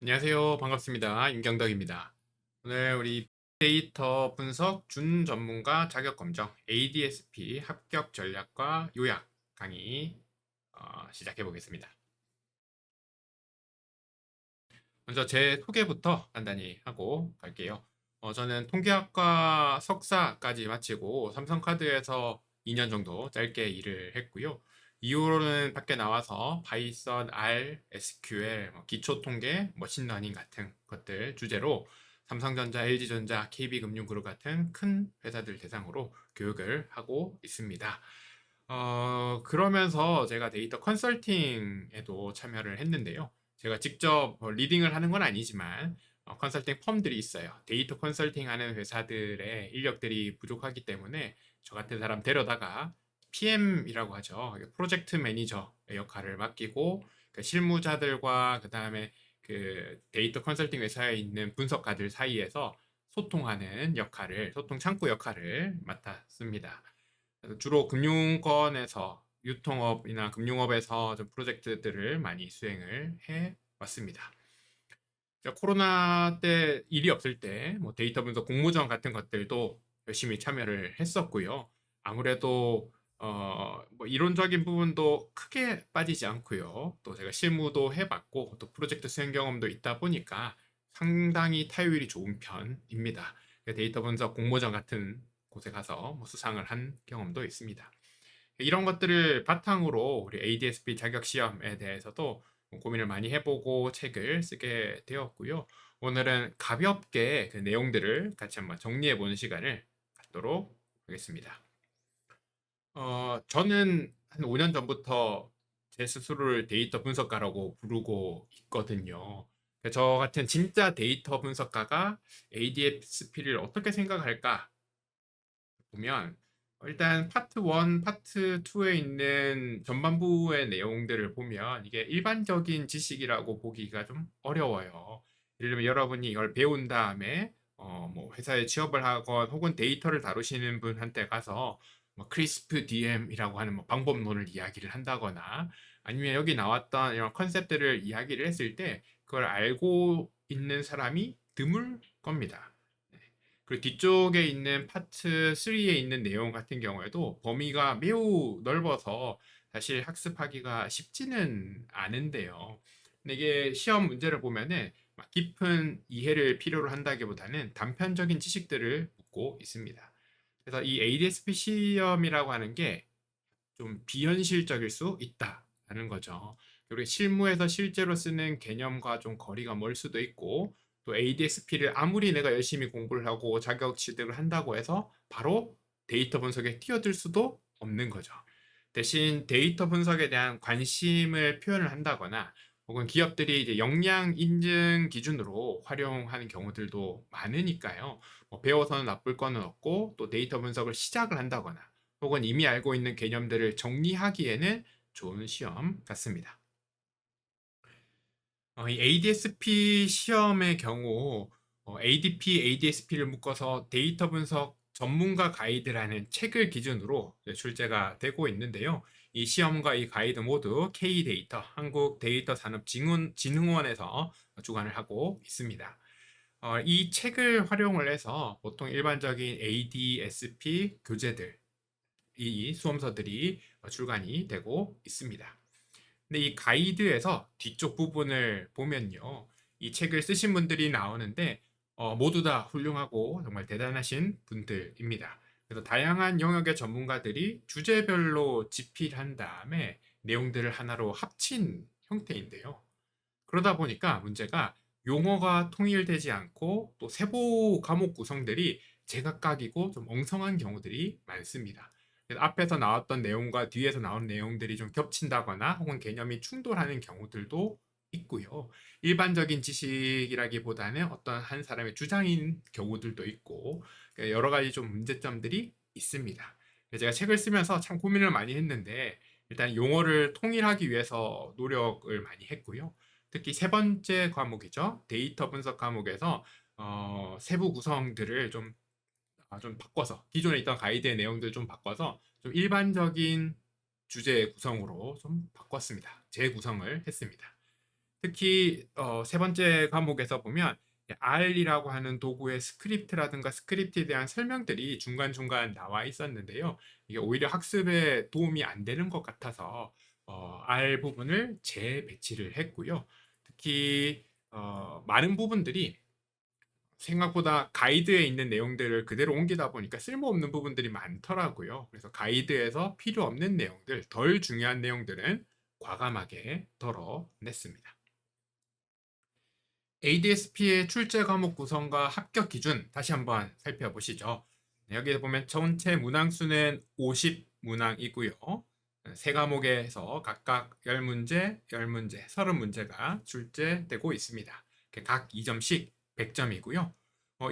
안녕하세요. 반갑습니다. 임경덕입니다. 오늘 우리 데이터 분석 준 전문가 자격 검정 ADSP 합격 전략과 요약 강의 시작해 보겠습니다. 먼저 제 소개부터 간단히 하고 갈게요. 저는 통계학과 석사까지 마치고 삼성카드에서 2년 정도 짧게 일을 했고요. 이후로는 밖에 나와서 파이썬, R, SQL, 기초 통계, 머신러닝 같은 것들 주제로 삼성전자, LG전자, KB금융그룹 같은 큰 회사들 대상으로 교육을 하고 있습니다. 그러면서 제가 데이터 컨설팅에도 참여를 했는데요. 제가 직접 리딩을 하는 건 아니지만 컨설팅 펌들이 있어요. 데이터 컨설팅 하는 회사들의 인력들이 부족하기 때문에 저 같은 사람 데려다가 PM이라고 하죠. 프로젝트 매니저의 역할을 맡기고 그 실무자들과 그 다음에 그 데이터 컨설팅 회사에 있는 분석가들 사이에서 소통하는 역할을, 소통 창구 역할을 맡았습니다. 주로 금융권에서 유통업이나 금융업에서 좀 프로젝트들을 많이 수행을 해 왔습니다. 코로나 때 일이 없을 때 뭐 데이터 분석 공모전 같은 것들도 열심히 참여를 했었고요. 아무래도 뭐 이론적인 부분도 크게 빠지지 않고요. 또 제가 실무도 해봤고 또 프로젝트 수행 경험도 있다 보니까 상당히 타율이 좋은 편입니다. 데이터 분석 공모전 같은 곳에 가서 뭐 수상을 한 경험도 있습니다. 이런 것들을 바탕으로 우리 ADSP 자격 시험에 대해서도 고민을 많이 해보고 책을 쓰게 되었고요. 오늘은 가볍게 그 내용들을 같이 한번 정리해보는 시간을 갖도록 하겠습니다. 저는 한 5년 전부터 제 스스로를 데이터 분석가라고 부르고 있거든요. 저 같은 진짜 데이터 분석가가 ADSP를 어떻게 생각할까 보면 일단 파트 1, 파트 2에 있는 전반부의 내용들을 보면 이게 일반적인 지식이라고 보기가 좀 어려워요. 예를 들면 여러분이 이걸 배운 다음에 뭐 회사에 취업을 하건 혹은 데이터를 다루시는 분한테 가서 뭐 크리스프 DM이라고 하는 뭐 방법론을 이야기를 한다거나 아니면 여기 나왔던 이런 컨셉들을 이야기를 했을 때 그걸 알고 있는 사람이 드물 겁니다. 네. 그리고 뒤쪽에 있는 파트 3에 있는 내용 같은 경우에도 범위가 매우 넓어서 사실 학습하기가 쉽지는 않은데요. 근데 이게 시험 문제를 보면은 막 깊은 이해를 필요로 한다기보다는 단편적인 지식들을 묻고 있습니다. 그래서 이 ADSP 시험이라고 하는 게 좀 비현실적일 수 있다라는 거죠. 그리고 실무에서 실제로 쓰는 개념과 좀 거리가 멀 수도 있고 또 ADSP를 아무리 내가 열심히 공부를 하고 자격 취득을 한다고 해서 바로 데이터 분석에 뛰어들 수도 없는 거죠. 대신 데이터 분석에 대한 관심을 표현을 한다거나 혹은 기업들이 이제 역량 인증 기준으로 활용하는 경우들도 많으니까요. 뭐 배워서는 나쁠 거는 없고 또 데이터 분석을 시작을 한다거나 혹은 이미 알고 있는 개념들을 정리하기에는 좋은 시험 같습니다. 이 ADSP 시험의 경우 ADP, ADSP를 묶어서 데이터 분석 전문가 가이드라는 책을 기준으로 출제가 되고 있는데요. 이 시험과 이 가이드 모두 K데이터, 한국데이터산업진흥원에서 주관을 하고 있습니다. 이 책을 활용을 해서 보통 일반적인 ADSP 교재들, 이 수험서들이 출간이 되고 있습니다. 근데 이 가이드에서 뒤쪽 부분을 보면요. 이 책을 쓰신 분들이 나오는데 모두 다 훌륭하고 정말 대단하신 분들입니다. 그래서 다양한 영역의 전문가들이 주제별로 집필한 다음에 내용들을 하나로 합친 형태인데요. 그러다 보니까 문제가 용어가 통일되지 않고 또 세부 과목 구성들이 제각각이고 좀 엉성한 경우들이 많습니다. 그래서 앞에서 나왔던 내용과 뒤에서 나온 내용들이 좀 겹친다거나 혹은 개념이 충돌하는 경우들도 있고요. 일반적인 지식이라기보다는 어떤 한 사람의 주장인 경우들도 있고 여러 가지 좀 문제점들이 있습니다. 제가 책을 쓰면서 참 고민을 많이 했는데 일단 용어를 통일하기 위해서 노력을 많이 했고요. 특히 세 번째 과목이죠. 데이터 분석 과목에서 세부 구성들을 좀 바꿔서 기존에 있던 가이드의 내용들을 좀 바꿔서 좀 일반적인 주제 구성으로 좀 바꿨습니다. 재구성을 했습니다. 특히 세 번째 과목에서 보면 R이라고 하는 도구의 스크립트라든가 스크립트에 대한 설명들이 중간중간 나와 있었는데요. 이게 오히려 학습에 도움이 안 되는 것 같아서 R 부분을 재배치를 했고요. 특히 많은 부분들이 생각보다 가이드에 있는 내용들을 그대로 옮기다 보니까 쓸모없는 부분들이 많더라고요. 그래서 가이드에서 필요 없는 내용들, 덜 중요한 내용들은 과감하게 덜어냈습니다. ADSP의 출제 과목 구성과 합격 기준 다시 한번 살펴보시죠. 여기에 보면 전체 문항수는 50문항이고요. 세 과목에서 각각 10문제, 10문제, 30문제가 출제되고 있습니다. 각 2점씩 100점이고요.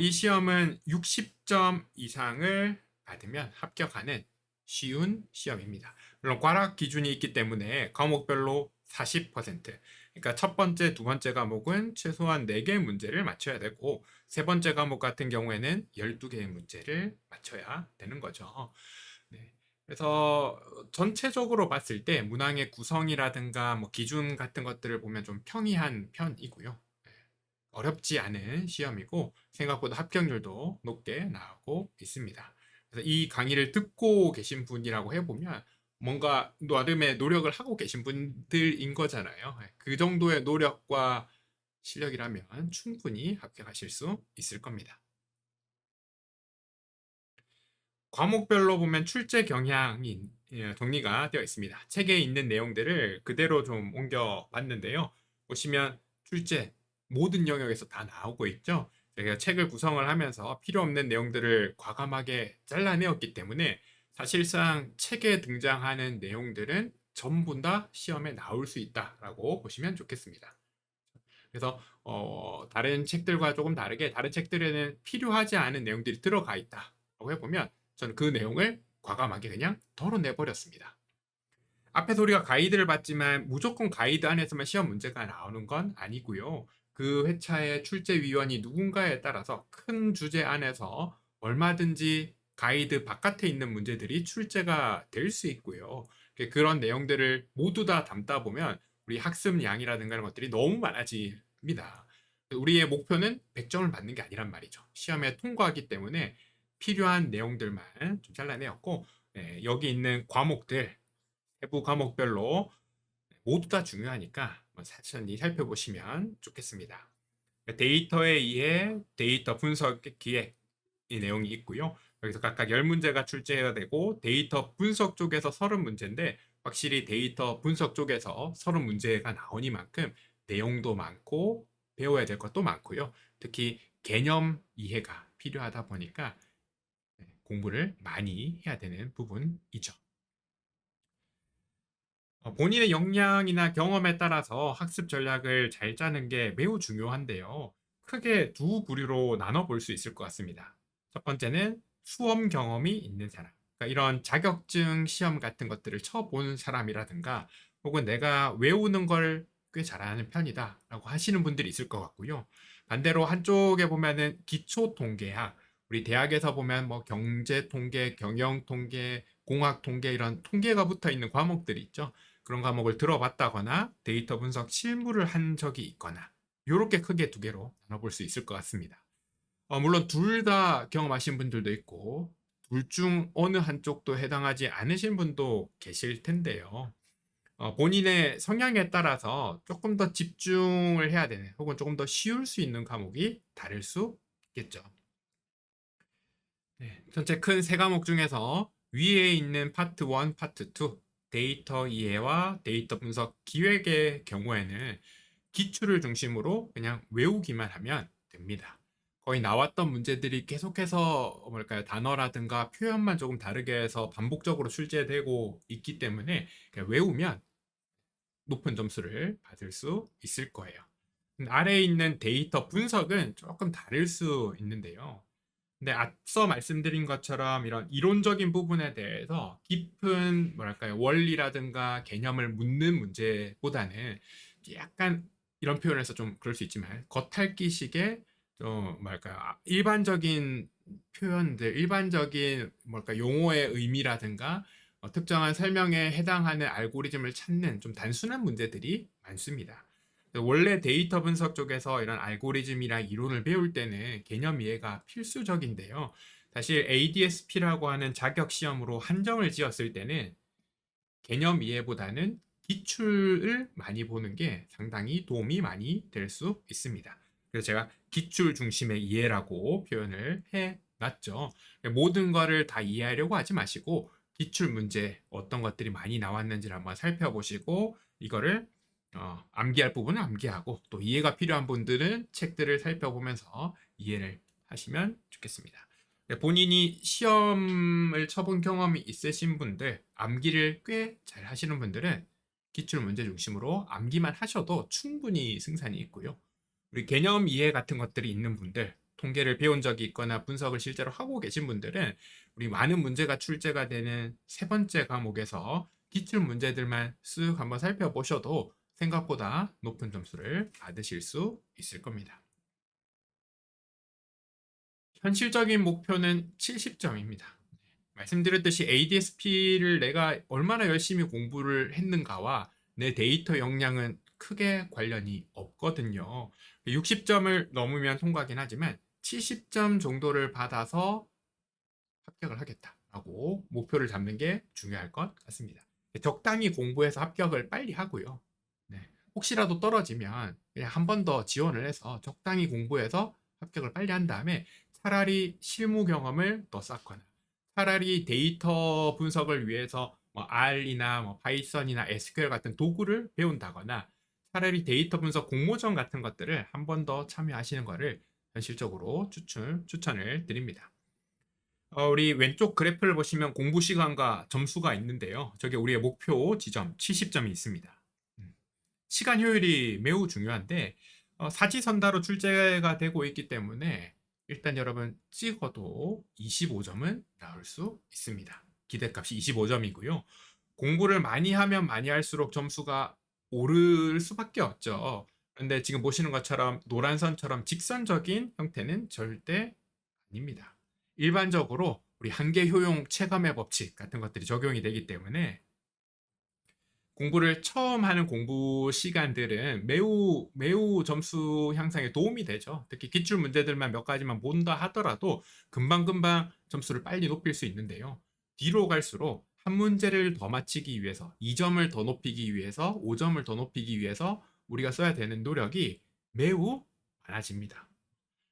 이 시험은 60점 이상을 받으면 합격하는 쉬운 시험입니다. 물론 꽈락 기준이 있기 때문에 과목별로 40%, 그러니까 첫 번째, 두 번째 과목은 최소한 4개의 문제를 맞춰야 되고 세 번째 과목 같은 경우에는 12개의 문제를 맞춰야 되는 거죠. 네. 그래서 전체적으로 봤을 때 문항의 구성이라든가 뭐 기준 같은 것들을 보면 좀 평이한 편이고요. 네. 어렵지 않은 시험이고 생각보다 합격률도 높게 나오고 있습니다. 그래서 이 강의를 듣고 계신 분이라고 해보면 뭔가 나름의 노력을 하고 계신 분들인 거잖아요. 네, 그 정도의 노력과 실력이라면 충분히 합격하실 수 있을 겁니다. 과목별로 보면 출제 경향이 정리가 되어 있습니다. 책에 있는 내용들을 그대로 좀 옮겨 봤는데요. 보시면 출제 모든 영역에서 다 나오고 있죠. 제가 책을 구성을 하면서 필요 없는 내용들을 과감하게 잘라내었기 때문에 사실상 책에 등장하는 내용들은 전부 다 시험에 나올 수 있다라고 보시면 좋겠습니다. 그래서 다른 책들과 조금 다르게 다른 책들에는 필요하지 않은 내용들이 들어가 있다라고 해보면 저는 그 내용을 과감하게 그냥 덜어내버렸습니다. 앞에서 우리가 가이드를 봤지만 무조건 가이드 안에서만 시험 문제가 나오는 건 아니고요. 그 회차의 출제위원이 누군가에 따라서 큰 주제 안에서 얼마든지 가이드 바깥에 있는 문제들이 출제가 될 수 있고요. 그런 내용들을 모두 다 담다 보면 우리 학습량이라든가 이런 것들이 너무 많아집니다. 우리의 목표는 100점을 받는 게 아니란 말이죠. 시험에 통과하기 때문에 필요한 내용들만 좀 잘라내었고 여기 있는 과목들 세부 과목별로 모두 다 중요하니까 천천히 살펴보시면 좋겠습니다. 데이터에 의해 데이터 분석 기획 이 내용이 있고요. 여기서 각각 10문제가 출제해야 되고 데이터 분석 쪽에서 30문제인데 확실히 데이터 분석 쪽에서 30문제가 나오니만큼 내용도 많고 배워야 될 것도 많고요. 특히 개념 이해가 필요하다 보니까 공부를 많이 해야 되는 부분이죠. 본인의 역량이나 경험에 따라서 학습 전략을 잘 짜는 게 매우 중요한데요. 크게 두 부류로 나눠볼 수 있을 것 같습니다. 첫 번째는 수험 경험이 있는 사람. 그러니까 이런 자격증 시험 같은 것들을 쳐본 사람이라든가 혹은 내가 외우는 걸 꽤 잘하는 편이다 라고 하시는 분들이 있을 것 같고요. 반대로 한쪽에 보면은 기초 통계학, 우리 대학에서 보면 뭐 경제 통계, 경영 통계, 공학 통계 이런 통계가 붙어 있는 과목들이 있죠. 그런 과목을 들어봤다거나 데이터 분석 실무를 한 적이 있거나 이렇게 크게 두 개로 나눠볼 수 있을 것 같습니다. 물론 둘 다 경험하신 분들도 있고 둘 중 어느 한쪽도 해당하지 않으신 분도 계실 텐데요. 본인의 성향에 따라서 조금 더 집중을 해야 되는 혹은 조금 더 쉬울 수 있는 과목이 다를 수 있겠죠. 네, 전체 큰 세 과목 중에서 위에 있는 파트 1, 파트 2 데이터 이해와 데이터 분석 기획의 경우에는 기출을 중심으로 그냥 외우기만 하면 됩니다. 거의 나왔던 문제들이 계속해서 뭘까요? 단어라든가 표현만 조금 다르게 해서 반복적으로 출제되고 있기 때문에 그냥 외우면 높은 점수를 받을 수 있을 거예요. 아래에 있는 데이터 분석은 조금 다를 수 있는데요. 근데 앞서 말씀드린 것처럼 이런 이론적인 부분에 대해서 깊은 뭐랄까요 원리라든가 개념을 묻는 문제보다는 약간 이런 표현을 해서 좀 그럴 수 있지만 겉핥기식의 좀 뭐랄까요 일반적인 표현들 일반적인 뭐랄까 용어의 의미라든가 특정한 설명에 해당하는 알고리즘을 찾는 좀 단순한 문제들이 많습니다. 원래 데이터 분석 쪽에서 이런 알고리즘이나 이론을 배울 때는 개념 이해가 필수적인데요. 사실 ADSP라고 하는 자격 시험으로 한정을 지었을 때는 개념 이해보다는 기출을 많이 보는 게 상당히 도움이 많이 될 수 있습니다. 그래서 제가 기출 중심의 이해라고 표현을 해놨죠. 모든 거를 다 이해하려고 하지 마시고 기출 문제 어떤 것들이 많이 나왔는지를 한번 살펴보시고 이거를 암기할 부분은 암기하고 또 이해가 필요한 분들은 책들을 살펴보면서 이해를 하시면 좋겠습니다. 본인이 시험을 쳐본 경험이 있으신 분들, 암기를 꽤 잘 하시는 분들은 기출 문제 중심으로 암기만 하셔도 충분히 승산이 있고요. 우리 개념 이해 같은 것들이 있는 분들, 통계를 배운 적이 있거나 분석을 실제로 하고 계신 분들은 우리 많은 문제가 출제가 되는 세 번째 과목에서 기출 문제들만 쓱 한번 살펴보셔도 생각보다 높은 점수를 받으실 수 있을 겁니다. 현실적인 목표는 70점입니다. 말씀드렸듯이 ADSP를 내가 얼마나 열심히 공부를 했는가와 내 데이터 역량은 크게 관련이 없거든요. 60점을 넘으면 통과하긴 하지만 70점 정도를 받아서 합격을 하겠다라고 목표를 잡는 게 중요할 것 같습니다. 적당히 공부해서 합격을 빨리 하고요. 네. 혹시라도 떨어지면 그냥 한 번 더 지원을 해서 적당히 공부해서 합격을 빨리 한 다음에 차라리 실무 경험을 더 쌓거나 차라리 데이터 분석을 위해서 뭐 R이나 뭐 파이썬이나 SQL 같은 도구를 배운다거나 차라리 데이터 분석 공모전 같은 것들을 한 번 더 참여하시는 것을 현실적으로 추천을 드립니다. 우리 왼쪽 그래프를 보시면 공부 시간과 점수가 있는데요. 저게 우리의 목표 지점 70점이 있습니다. 시간 효율이 매우 중요한데 사지선다로 출제가 되고 있기 때문에 일단 여러분 찍어도 25점은 나올 수 있습니다. 기대값이 25점이고요. 공부를 많이 하면 많이 할수록 점수가 오를 수밖에 없죠. 그런데 지금 보시는 것처럼 노란 선처럼 직선적인 형태는 절대 아닙니다. 일반적으로 우리 한계 효용 체감의 법칙 같은 것들이 적용이 되기 때문에 공부를 처음 하는 공부 시간들은 매우 점수 향상에 도움이 되죠. 특히 기출 문제들만 몇 가지만 본다 하더라도 금방금방 점수를 빨리 높일 수 있는데요. 뒤로 갈수록 한 문제를 더 맞히기 위해서 2점을 더 높이기 위해서 5점을 더 높이기 위해서 우리가 써야 되는 노력이 매우 많아집니다.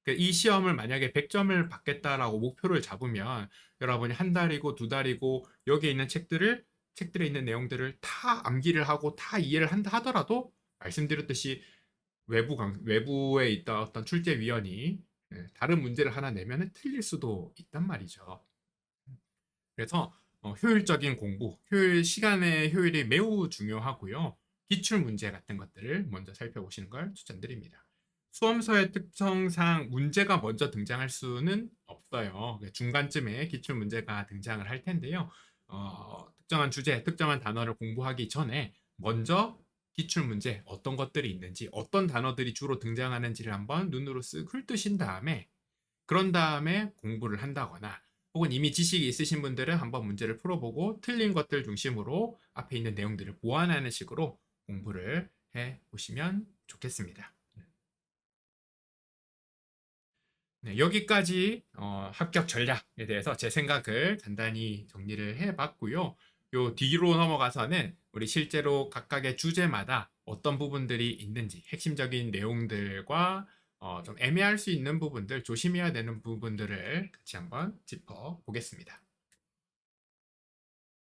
이 시험을 만약에 100점을 받겠다라고 목표를 잡으면 여러분이 한 달이고 두 달이고 여기에 있는 책들에 있는 내용들을 다 암기를 하고 다 이해를 한다 하더라도 말씀드렸듯이 외부에 있다 어떤 출제위원이 다른 문제를 하나 내면 틀릴 수도 있단 말이죠. 그래서 효율적인 공부, 시간의 효율이 매우 중요하고요. 기출 문제 같은 것들을 먼저 살펴보시는 걸 추천드립니다. 수험서의 특성상 문제가 먼저 등장할 수는 없어요. 중간쯤에 기출 문제가 등장을 할 텐데요. 특정한 주제, 특정한 단어를 공부하기 전에 먼저 기출 문제 어떤 것들이 있는지, 어떤 단어들이 주로 등장하는지를 한번 눈으로 쓱 훑으신 다음에 그런 다음에 공부를 한다거나 혹은 이미 지식이 있으신 분들은 한번 문제를 풀어보고 틀린 것들 중심으로 앞에 있는 내용들을 보완하는 식으로 공부를 해 보시면 좋겠습니다. 네, 여기까지 합격 전략에 대해서 제 생각을 간단히 정리를 해봤고요. 요 뒤로 넘어가서는 우리 실제로 각각의 주제마다 어떤 부분들이 있는지 핵심적인 내용들과 좀 애매할 수 있는 부분들, 조심해야 되는 부분들을 같이 한번 짚어보겠습니다.